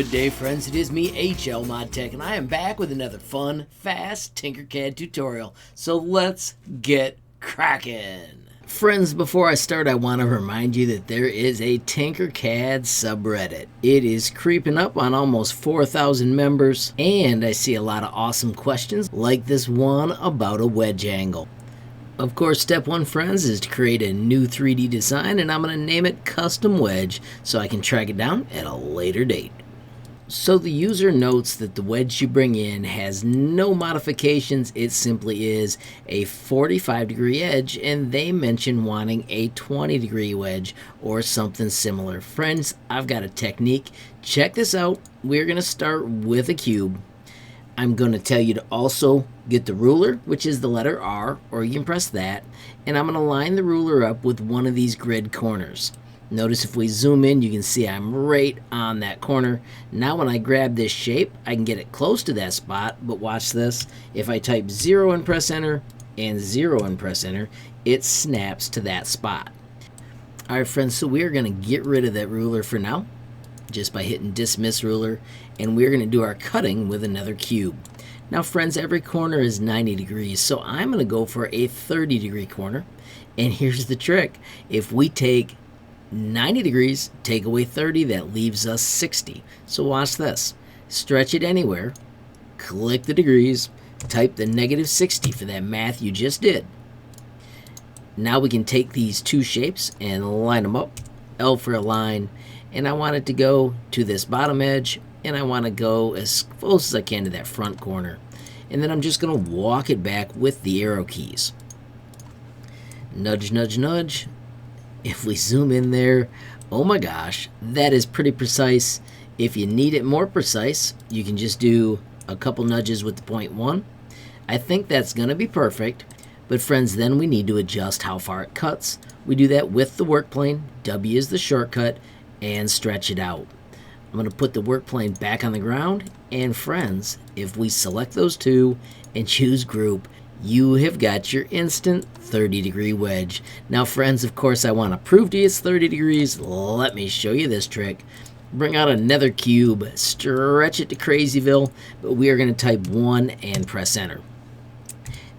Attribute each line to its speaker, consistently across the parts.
Speaker 1: Good day, friends. It is me, HLModTech, and I am back with another fun, fast Tinkercad tutorial. So let's get cracking. Friends, before I start, I want to remind you that there is a Tinkercad subreddit. It is creeping up on almost 4,000 members, and I see a lot of awesome questions like this one about a wedge angle. Of course, step one, friends, is to create a new 3D design, and I'm going to name it Custom Wedge so I can track it down at a later date. So the user notes that the wedge you bring in has no modifications. It simply is a 45-degree edge, and they mention wanting a 20-degree wedge or something similar. Friends, I've got a technique. Check this out. We're going to start with a cube. I'm going to tell you to also get the ruler, which is the letter R, or you can press that, and I'm going to line the ruler up with one of these grid corners. Notice if we zoom in, you can see I'm right on that corner. Now when I grab this shape, I can get it close to that spot, but watch this. If I type 0 and press enter, and 0 and press enter, it snaps to that spot. Alright friends, so we're going to get rid of that ruler for now, just by hitting dismiss ruler, and we're going to do our cutting with another cube. Now friends, every corner is 90 degrees, so I'm going to go for a 30-degree corner, and here's the trick. If we take 90 degrees, take away 30, that leaves us 60. So watch this. Stretch it anywhere, click the degrees, type the -60 for that math you just did. Now we can take these two shapes and line them up, L for align, and I want it to go to this bottom edge, and I want to go as close as I can to that front corner. And then I'm just going to walk it back with the arrow keys. Nudge, nudge, nudge. If we zoom in there, oh my gosh, that is pretty precise. If you need it more precise, you can just do a couple nudges with the 0.1. I think that's going to be perfect. But friends, then we need to adjust how far it cuts. We do that with the work plane. W is the shortcut, and stretch it out. I'm going to put the work plane back on the ground, and friends, if we select those two and choose group, you have got your instant 30-degree wedge. Now friends, of course I want to prove to you it's 30 degrees. Let me show you this trick. Bring out another cube, stretch it to Crazyville, but we are going to type 1 and press enter.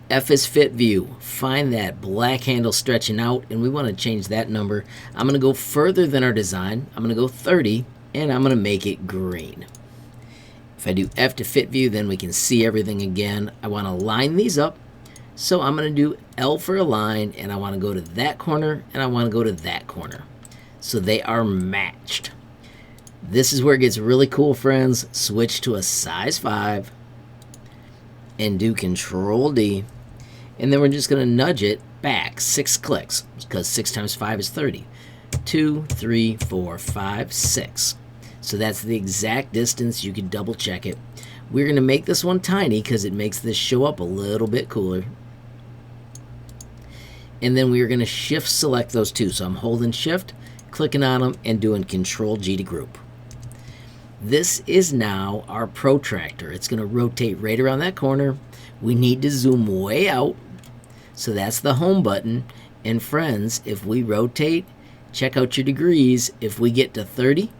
Speaker 1: F is fit view. Find that black handle stretching out, and we want to change that number. I'm going to go further than our design. I'm going to go 30, and I'm going to make it green. If I do F to fit view, then we can see everything again. I want to line these up, so I'm going to do L for align, and I want to go to that corner, and I want to go to that corner. So they are matched. This is where it gets really cool, friends. Switch to a size 5, and do Control D. And then we're just going to nudge it back 6 clicks, because 6 times 5 is 30. 2, 3, 4, 5, 6. So that's the exact distance. You can double check it. We're going to make this one tiny because it makes this show up a little bit cooler. And then we're going to shift select those two. So I'm holding shift, clicking on them, and doing Control G to group. This is now our protractor. It's going to rotate right around that corner. We need to zoom way out. So that's the home button. And friends, if we rotate, check out your degrees. If we get to 30,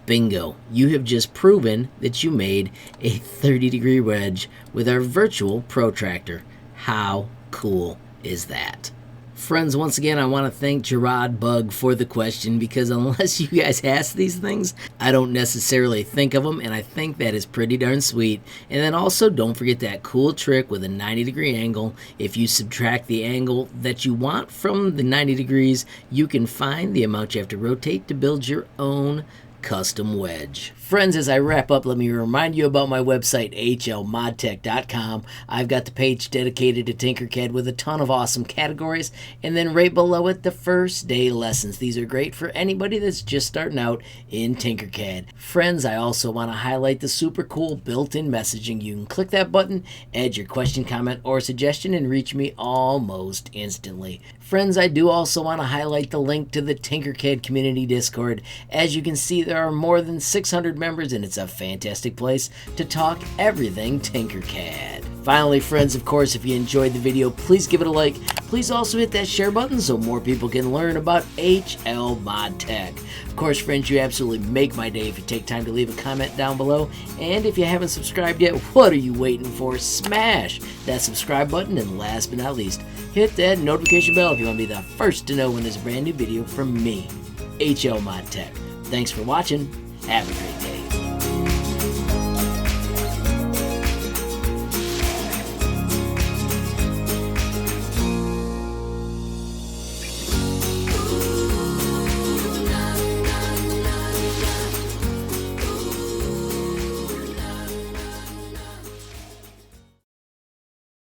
Speaker 1: bingo. You have just proven that you made a 30-degree wedge with our virtual protractor. How cool is that? Friends, once again, I want to thank Gerard Bug for the question, because unless you guys ask these things, I don't necessarily think of them, and I think that is pretty darn sweet. And then also, don't forget that cool trick with a 90-degree angle. If you subtract the angle that you want from the 90 degrees, you can find the amount you have to rotate to build your own custom wedge. Friends, as I wrap up, let me remind you about my website, HLModTech.com. I've got the page dedicated to Tinkercad with a ton of awesome categories, and then right below it, the first day lessons. These are great for anybody that's just starting out in Tinkercad. Friends, I also want to highlight the super cool built-in messaging. You can click that button, add your question, comment, or suggestion, and reach me almost instantly. Friends, I do also want to highlight the link to the Tinkercad community Discord. As you can see, there are more than 600 members, and it's a fantastic place to talk everything Tinkercad. Finally, friends, of course, if you enjoyed the video, please give it a like. Please also hit that share button so more people can learn about HLModTech. Of course, friends, you absolutely make my day if you take time to leave a comment down below. And if you haven't subscribed yet, what are you waiting for? Smash that subscribe button, and last but not least, hit that notification bell if you want to be the first to know when there's a brand new video from me, HLModTech. Thanks for watching. Have a great day.